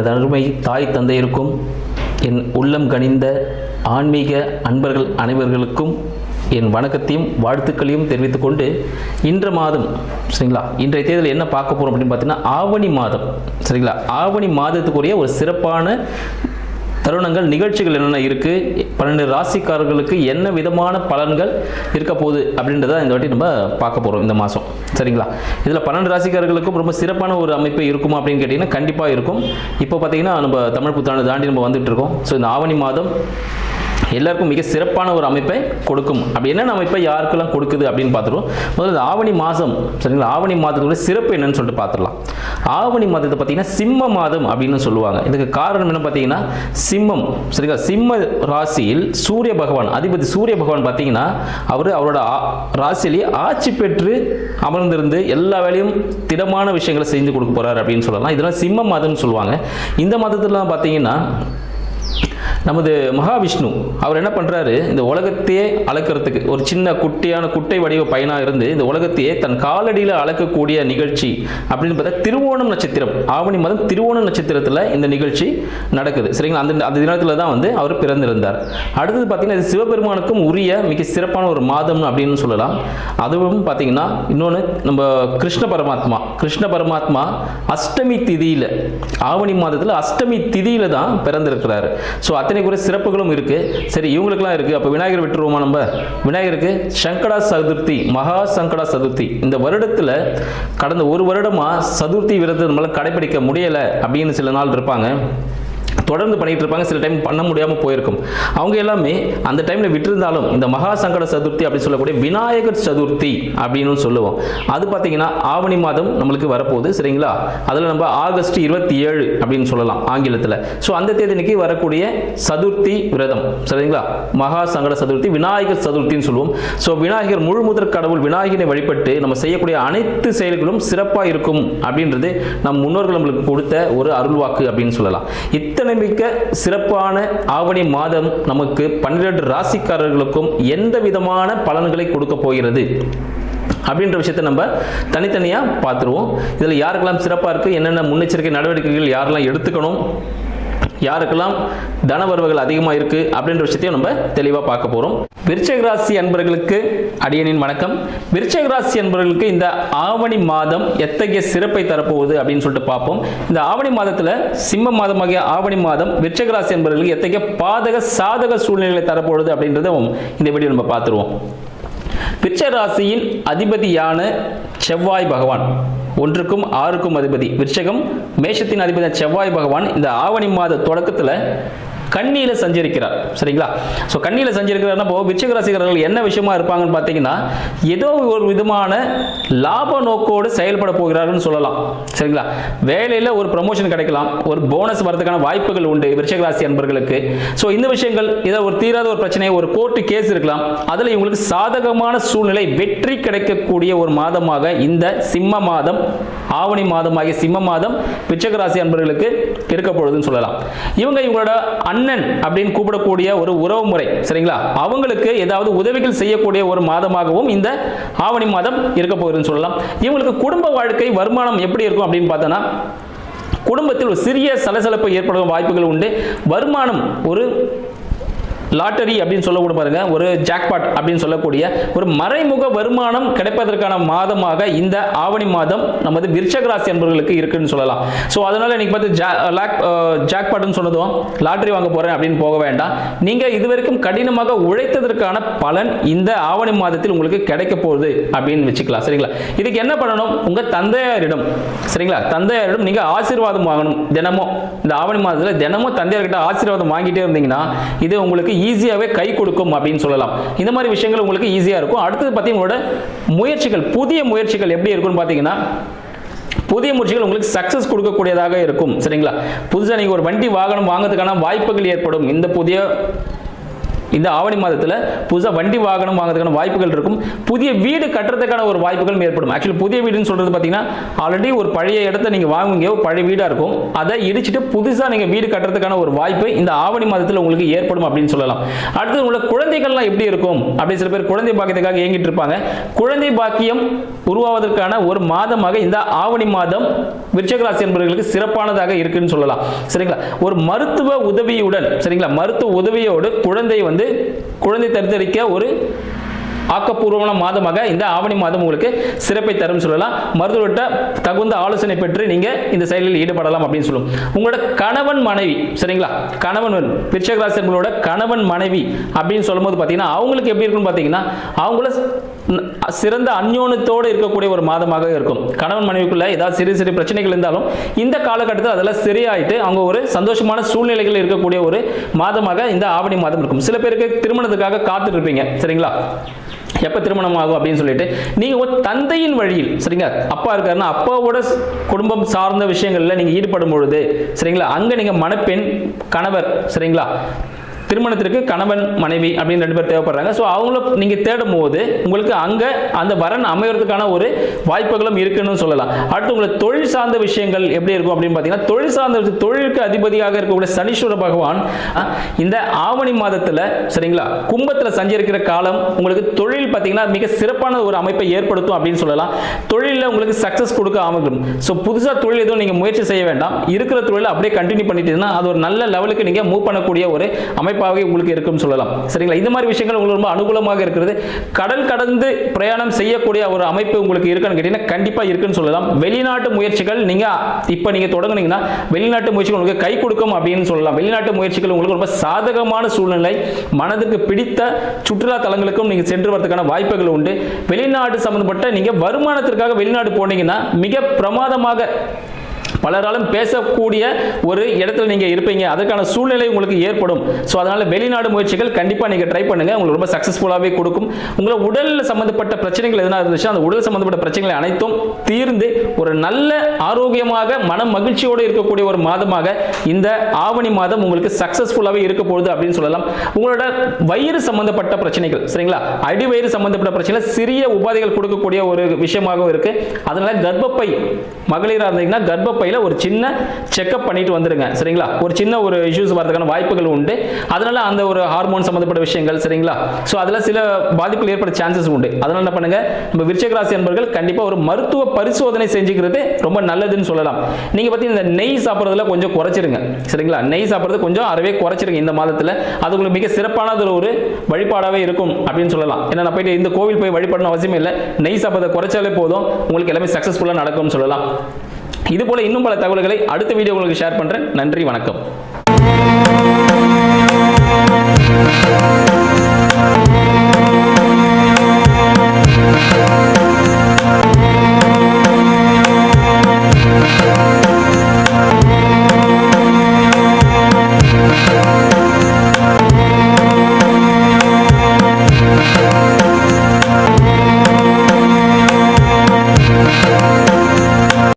எனது அருமை தாய் தந்தையருக்கும் என் உள்ளம் கனிந்த ஆன்மீக அன்பர்கள் அனைவர்களுக்கும் என் வணக்கத்தையும் வாழ்த்துக்களையும் தெரிவித்துக் கொண்டு இன்ற மாதம் சரிங்களா, இன்றைய தேதியில் என்ன பார்க்க போகிறோம் அப்படின்னு பார்த்தீங்கன்னா ஆவணி மாதம் சரிங்களா. ஆவணி மாதத்துக்குரிய ஒரு சிறப்பான தருணங்கள் நிகழ்ச்சிகள் என்னென்ன இருக்குது, 12 ராசிக்காரர்களுக்கு என்ன விதமான பலன்கள் இருக்க போகுது அப்படின்றத இந்த வாட்டி நம்ம பார்க்க போகிறோம் இந்த மாதம் சரிங்களா. இதில் 12 ராசிக்காரர்களுக்கும் ரொம்ப சிறப்பான ஒரு அமைப்பு இருக்குமா அப்படின்னு கேட்டிங்கன்னா கண்டிப்பாக இருக்கும். இப்போ பார்த்தீங்கன்னா நம்ம தமிழ் புத்தாண்டு தாண்டி நம்ம வந்துட்டு இருக்கோம். ஸோ இந்த ஆவணி மாதம் எல்லாருக்கும் மிக சிறப்பான ஒரு அமைப்பை கொடுக்கும். அப்படி என்னென்ன அமைப்பை யாருக்கெல்லாம் கொடுக்குது அப்படின்னு பார்த்துருவோம். முதல்ல ஆவணி மாதம் சரிங்களா, ஆவணி மாதத்தோட சிறப்பு என்னன்னு சொல்லிட்டு பார்த்துடலாம். ஆவணி மாதத்தை பார்த்தீங்கன்னா சிம்ம மாதம் அப்படின்னு சொல்லுவாங்க. இதுக்கு காரணம் என்ன பார்த்தீங்கன்னா சிம்மம் சரிங்களா, சிம்ம ராசியில் சூரிய பகவான் அதிபதி சூரிய பகவான் பார்த்தீங்கன்னா அவரோட ராசியிலேயே ஆட்சி பெற்று அமர்ந்திருந்து எல்லா வேலையும் திடமான விஷயங்களை செஞ்சு கொடுக்க போறாரு அப்படின்னு சொல்லலாம். இதெல்லாம் சிம்ம மாதம்னு சொல்லுவாங்க. இந்த மாதத்துல பார்த்தீங்கன்னா நமது மகாவிஷ்ணு அவர் என்ன பண்ணுறாரு, இந்த உலகத்தையே அளக்கிறதுக்கு ஒரு சின்ன குட்டை வடிவ பையனாக இருந்து இந்த உலகத்தையே தன் காலடியில் அளக்கக்கூடிய நிகழ்ச்சி அப்படின்னு பார்த்தா திருவோணம் நட்சத்திரம், ஆவணி மாதம் திருவோணம் நட்சத்திரத்தில் இந்த நிகழ்ச்சி நடக்குது சரிங்களா. அந்த தினத்தில் தான் வந்து அவர் பிறந்திருந்தார். அடுத்தது பார்த்தீங்கன்னா இது சிவபெருமானுக்கும் உரிய மிக சிறப்பான ஒரு மாதம் அப்படின்னு சொல்லலாம். அதுவும் பார்த்தீங்கன்னா இன்னொன்று நம்ம கிருஷ்ண பரமாத்மா அஷ்டமி திதியில், ஆவணி மாதத்தில் அஷ்டமி திதியில் தான் பிறந்திருக்கிறாரு. ஸோ அத்தனை கூட சிறப்புகளும் இருக்கு. சரி, இவங்களுக்குலாம் இருக்கு. அப்போ விநாயகர் விட்டுருவோமா நம்ம? விநாயகருக்கு சங்கடா சதுர்த்தி, மகா சங்கடா சதுர்த்தி இந்த வருடத்தில் கடந்த ஒரு வருடமா சதுர்த்தி விரதத்தை நம்மளால கடைபிடிக்க முடியலை அப்படின்னு சில நாள் இருப்பாங்க, தொடர்ந்து பண்ணிட்டு இருப்பாங்க, சில டைம் பண்ண முடியாமல் போயிருக்கும். அவங்க எல்லாமே அந்த டைமில் விட்டிருந்தாலும் இந்த மகா சங்கட சதுர்த்தி அப்படின்னு சொல்லக்கூடிய விநாயகர் சதுர்த்தி அப்படின்னு சொல்லுவோம். அது பார்த்தீங்கன்னா ஆவணி மாதம் நம்மளுக்கு வரப்போகுது சரிங்களா. அதில் நம்ம ஆகஸ்ட் 27 அப்படின்னு சொல்லலாம் ஆங்கிலத்தில். ஸோ அந்த தேதிக்கு வரக்கூடிய சதுர்த்தி விரதம் சரிங்களா, மகா சங்கட சதுர்த்தி விநாயகர் சதுர்த்தின்னு சொல்லுவோம். ஸோ விநாயகர் முழு முதற் கடவுள் விநாயகரை வழிபட்டு நம்ம செய்யக்கூடிய அனைத்து செயல்களும் சிறப்பாக இருக்கும் அப்படின்றது நம் முன்னோர்கள் நம்மளுக்கு கொடுத்த ஒரு அருள்வாக்கு அப்படின்னு சொல்லலாம். இத்தனை மிக்க சிறப்பான ஆவணி மாதம் நமக்கு 12 ராசிக்காரர்களுக்கும் எந்த விதமான பலன்களை கொடுக்க போகிறது அப்படின்ற விஷயத்தை நம்ம தனித்தனியா பார்த்துருவோம். இதில் யாருக்கெல்லாம் சிறப்பாக இருக்கு, என்னென்ன முன்னெச்சரிக்கை நடவடிக்கைகள் யாரெல்லாம் எடுத்துக்கணும், யாருக்கெல்லாம் தனவரவுகள் அதிகமாக இருக்கு அப்படின்ற விஷயத்தையும் நம்ம தெளிவாக பார்க்க போறோம். விருச்சிக ராசி அன்பர்களுக்கு அடியனின் வணக்கம். விருச்சிக ராசி அன்பர்களுக்கு இந்த ஆவணி மாதம் எத்தகைய சிறப்பை தரப்போகுது அப்படின்னு சொல்லிட்டு பார்ப்போம். இந்த ஆவணி மாதத்தில் சிம்ம மாதமாகிய ஆவணி மாதம் விருச்சிக ராசி அன்பர்களுக்கு எத்தகைய பாதக சாதக சூழ்நிலைகளை தரப்போகுது அப்படின்றதும் இந்த வீடியோ நம்ம பார்த்துருவோம். விருச்சிக ராசியின் அதிபதியான செவ்வாய் பகவான் 1க்கும் 6க்கும் அதிபதி, விருச்சிகம் மேஷத்தின் அதிபதி செவ்வாய் பகவான் இந்த ஆவணி மாத தொடக்கத்தில் கன்னியில சஞ்சரிக்கிறார் சரிங்களா. ஸோ கன்னியில சஞ்சரிக்கிறார்னா விருச்சிக ராசிக்காரர்கள் என்ன விஷயமா இருப்பாங்கன்னு பார்த்தீங்கன்னா ஏதோ ஒரு விதமான லாப நோக்கோடு செயல்பட போகிறார்கள் சொல்லலாம் சரிங்களா. வேலையில் ஒரு ப்ரமோஷன் கிடைக்கலாம், ஒரு போனஸ் வரதுக்கான வாய்ப்புகள் உண்டு விருச்சிக ராசி அன்பர்களுக்கு. ஸோ இந்த விஷயங்கள் ஏதோ ஒரு தீராத ஒரு பிரச்சனை, ஒரு கோர்ட்டு கேஸ் இருக்கலாம், அதில் இவங்களுக்கு சாதகமான சூழ்நிலை வெற்றி கிடைக்கக்கூடிய ஒரு மாதமாக இந்த சிம்ம மாதம், ஆவணி மாதமாகிய சிம்ம மாதம் விருச்சிக ராசி அன்பர்களுக்கு இருக்க போகுதுன்னு சொல்லலாம். இவங்களோட அண்ணன் அப்படின்னு கூப்பிடக்கூடிய ஒரு உறவு முறை சரிங்களா, அவங்களுக்கு ஏதாவது உதவிகள் செய்யக்கூடிய ஒரு மாதமாகவும் இந்த ஆவணி மாதம் இருக்க போகுதுன்னு சொல்லலாம். இவங்களுக்கு குடும்ப வாழ்க்கை வருமானம் எப்படி இருக்கும் அப்படின்னு பார்த்தோன்னா குடும்பத்தில் ஒரு சிறிய சலசலப்பு ஏற்படும் வாய்ப்புகள் உண்டு. வருமானம் ஒரு லாட்டரி அப்படின்னு சொல்லக்கூட பாருங்க, ஒரு ஜாக்பாட் அப்படின்னு சொல்லக்கூடிய ஒரு மறைமுக வருமானம் கிடைப்பதற்கான மாதமாக இந்த ஆவணி மாதம் நமது விருச்சிக ராசி அன்பர்களுக்கு இருக்குன்னு சொல்லலாம். ஸோ அதனால இன்னைக்கு பார்த்து ஜாக்பாட்னு சொன்னதும் லாட்டரி வாங்க போறேன் அப்படின்னு போக வேண்டாம். நீங்க இதுவரைக்கும் கடினமாக உழைத்ததற்கான பலன் இந்த ஆவணி மாதத்தில் உங்களுக்கு கிடைக்க போகுது அப்படின்னு வச்சுக்கலாம் சரிங்களா. இதுக்கு என்ன பண்ணணும், உங்க தந்தையாரிடம் சரிங்களா, தந்தையாரிடம் நீங்க ஆசீர்வாதம் வாங்கணும். தினமும் இந்த ஆவணி மாதத்தில் தினமும் தந்தையார்கிட்ட ஆசீர்வாதம் வாங்கிட்டே இருந்தீங்கன்னா இது உங்களுக்கு ஈஸியாவே கை கொடுக்கும் அப்படின்னு சொல்லலாம். இந்த மாதிரி விஷயங்கள் உங்களுக்கு ஈஸியா இருக்கும். அடுத்தது பார்த்தீங்கன்னா உங்களோட முயற்சிகள், புதிய முயற்சிகள் எப்படி இருக்கும்னு பார்த்தீங்கன்னா புதிய முயற்சிகள் உங்களுக்கு சக்சஸ் கொடுக்கக்கூடியதாக இருக்கும் சரிங்களா. புதுசாக நீங்க ஒரு வண்டி வாகனம் வாங்குறதுக்கான வாய்ப்புகள் ஏற்படும் இந்த புதிய இந்த ஆவணி மாதத்தில் புதுசாக வண்டி வாகனம் வாங்குறதுக்கான வாய்ப்புகள் இருக்கும். புதிய வீடு கட்டுறதுக்கான ஒரு வாய்ப்புகள் ஏற்படும். ஆக்சுவலி புதிய வீடுன்னு சொல்றது பார்த்தீங்கன்னா ஆல்ரெடி ஒரு பழைய இடத்த நீங்கள் வாங்குவீங்க, பழைய வீடாக இருக்கும், அதை இடிச்சிட்டு புதுசாக நீங்கள் வீடு கட்டுறதுக்கான ஒரு வாய்ப்பு இந்த ஆவணி மாதத்தில் உங்களுக்கு ஏற்படும் அப்படின்னு சொல்லலாம். அடுத்து உங்களுக்கு குழந்தைகள்லாம் எப்படி இருக்கும் அப்படின்னு சில பேர் குழந்தை பாக்கியத்துக்காக ஏங்கிட்டு இருப்பாங்க. குழந்தை பாக்கியம் உருவாவதற்கான ஒரு மாதமாக இந்த ஆவணி மாதம் விருச்சிக ராசி என்பவர்களுக்கு சிறப்பானதாக இருக்குன்னு சொல்லலாம். சரிங்களா? ஒரு மருத்துவ உதவியுடன், சரிங்களா, மருத்துவ உதவியோடு குழந்தை தரித்தரிக்க ஒரு ஆக்கப்பூர்வமான மாதமாக இந்த ஆவணி மாதம் உங்களுக்கு சிறப்பை தரும் சொல்லலாம். மருத்துவர்கிட்ட தகுந்த ஆலோசனை பெற்று நீங்க இந்த செயலில் ஈடுபடலாம் அப்படின்னு சொல்லுவோம். உங்களோட கணவன் மனைவி, சரிங்களா, கணவன் விருச்சிக ராசி என்பவரோட கணவன் மனைவி அப்படின்னு சொல்லும்போது பார்த்தீங்கன்னா அவங்களுக்கு எப்படி இருக்குன்னு பார்த்தீங்கன்னா அவங்கள சிறந்த அந்யோன்யத்தோடு இருக்கக்கூடிய ஒரு மாதமாக இருக்கும். கணவன் மனைவிக்குள்ள ஏதாவது சிறு சிறு பிரச்சனைகள் இருந்தாலும் இந்த காலகட்டத்தில் அதெல்லாம் சரியாயிட்டு அவங்க ஒரு சந்தோஷமான சூழ்நிலைகள் இருக்கக்கூடிய ஒரு மாதமாக இந்த ஆவணி மாதம் இருக்கும். சில பேருக்கு திருமணத்துக்காக காத்துட்டு இருப்பீங்க, சரிங்களா, எப்போ திருமணம் ஆகும் அப்படின்னு சொல்லிட்டு நீங்கள் ஒரு தந்தையின் வழியில், சரிங்களா, அப்பா இருக்காருன்னா அப்பாவோட குடும்பம் சார்ந்த விஷயங்களில் நீங்கள் ஈடுபடும் பொழுது, சரிங்களா, அங்கே நீங்கள் மணப்பெண் கணவர், சரிங்களா, திருமணத்திற்கு கணவன் மனைவி அப்படின்னு 2 பேர் தேவைப்படுறாங்க. ஸோ அவங்கள நீங்கள் தேடும் போது உங்களுக்கு அங்கே அந்த வரன் அமைவதற்கான ஒரு வாய்ப்புகளும் இருக்குன்னு சொல்லலாம். அடுத்து உங்களுக்கு தொழில் சார்ந்த விஷயங்கள் எப்படி இருக்கும் அப்படின்னு பார்த்தீங்கன்னா தொழில் சார்ந்த தொழிலுக்கு அதிபதியாக இருக்கக்கூடிய சனீஸ்வர பகவான் இந்த ஆவணி மாதத்தில், சரிங்களா, கும்பத்தில் சஞ்சரிக்கிற காலம் உங்களுக்கு தொழில் பார்த்தீங்கன்னா மிக சிறப்பான ஒரு அமைப்பை ஏற்படுத்தும் அப்படின்னு சொல்லலாம். தொழிலில் உங்களுக்கு சக்ஸஸ் கொடுக்க அமைக்கும். ஸோ புதுசாக தொழில் எதுவும் நீங்கள் முயற்சி செய்ய வேண்டாம். இருக்கிற தொழிலை அப்படியே கண்டினியூ பண்ணிட்டீங்கன்னா அது ஒரு நல்ல லெவலுக்கு நீங்கள் மூவ் பண்ணக்கூடிய ஒரு அமைப்பாக உங்களுக்கு இருக்கும் சொல்லலாம். சரிங்களா? இந்த மாதிரி விஷயங்கள் உங்களுக்கு ரொம்ப அனுகூலமாக இருக்கிறது. கடல் கடந்து பிரயாணம் செய்யக்கூடிய ஒரு அமைப்பு உங்களுக்கு இருக்குன்னு கேட்டீங்கன்னா கண்டிப்பா இருக்குன்னு சொல்லலாம். வெளிநாட்டு முயற்சிகள் நீங்க தொடங்குனீங்கன்னா வெளிநாட்டு முயற்சிகள் உங்களுக்கு கை கொடுக்கும் அப்படின்னு சொல்லலாம். வெளிநாட்டு முயற்சிகள் உங்களுக்கு ரொம்ப சாதகமான சூழ்நிலை, மனதுக்கு பிடித்த சுற்றுலா தலங்களுக்கும் நீங்க சென்று வரதுக்கான வாய்ப்புகள் உண்டு. வெளிநாடு சம்பந்தப்பட்ட நீங்க வருமானத்திற்காக வெளிநாடு போனீங்கன்னா மிக பிரமாதமாக பலராலும் பேசக்கூடிய ஒரு இடத்துல நீங்க இருப்பீங்க. அதற்கான சூழ்நிலை உங்களுக்கு ஏற்படும். ஸோ அதனால வெளிநாடு முயற்சிகள் கண்டிப்பா நீங்க ட்ரை பண்ணுங்க. உங்களுக்கு ரொம்ப சக்சஸ்ஃபுல்லாவே கொடுக்கும். உங்களை உடல் சம்பந்தப்பட்ட பிரச்சனைகள் எதனா இருந்துச்சு அந்த உடல் சம்பந்தப்பட்ட பிரச்சனைகளை அனைத்தும் தீர்ந்து ஒரு நல்ல ஆரோக்கியமாக மன மகிழ்ச்சியோடு இருக்கக்கூடிய ஒரு மாதமாக இந்த ஆவணி மாதம் உங்களுக்கு சக்சஸ்ஃபுல்லாவே இருக்க போகுது அப்படின்னு சொல்லலாம். உங்களோட வயிறு சம்பந்தப்பட்ட பிரச்சனைகள், சரிங்களா, அடி வயிறு சம்பந்தப்பட்ட பிரச்சனைகள் சிறிய உபாதைகள் கொடுக்கக்கூடிய ஒரு விஷயமாக இருக்கு. அதனால கர்ப்பப்பை மகளிராக இருந்தீங்கன்னா கர்ப்பப்பையில ஒரு சின்ன செக்அப் பண்ணிட்டு வந்துருங்க, சரிங்களா. ஒரு சின்ன ஒரு இஷ்யூஸ் வரதுக்கான வாய்ப்புகள் உண்டு. அதனால அந்த ஒரு ஹார்மோன் சம்பந்தப்பட்ட விஷயங்கள், சரிங்களா, சோ அதுல சில பாதிப்புகள் ஏற்பட சான்சஸ் உண்டு. அதனால என்ன பண்ணுங்க, நம்ம விருச்சிக ராசி என்பவர்கள் கண்டிப்பா ஒரு மருத்துவ பரிசோதனை செஞ்சுக்கிறது ரொம்ப நல்லதுன்னு சொல்லலாம். நீங்க பார்த்தீங்கன்னா இந்த நெய் சாப்பிட்றதுல கொஞ்சம் குறைச்சிருங்க, சரிங்களா. நெய் சாப்பிட்றது கொஞ்சம் அறவே குறைச்சிருங்க இந்த மாதத்துல. அது உங்களுக்கு மிக சிறப்பானது ஒரு வழிபாடாவே இருக்கும் அப்படின்னு சொல்லலாம். ஏன்னா நான் போயிட்டு இந்த கோவில் போய் வழிபடணும் அவசியம் இல்லை. நெய் சாப்பிட்றதை குறைச்சாலே போதும், உங்களுக்கு எல்லாமே சக்சஸ்ஃபுல்லா நடக்கும்னு சொல்லலாம். இது போல இன்னும் பல தகவல்களை அடுத்த வீடியோ உங்களுக்கு ஷேர் பண்றேன். நன்றி, வணக்கம்.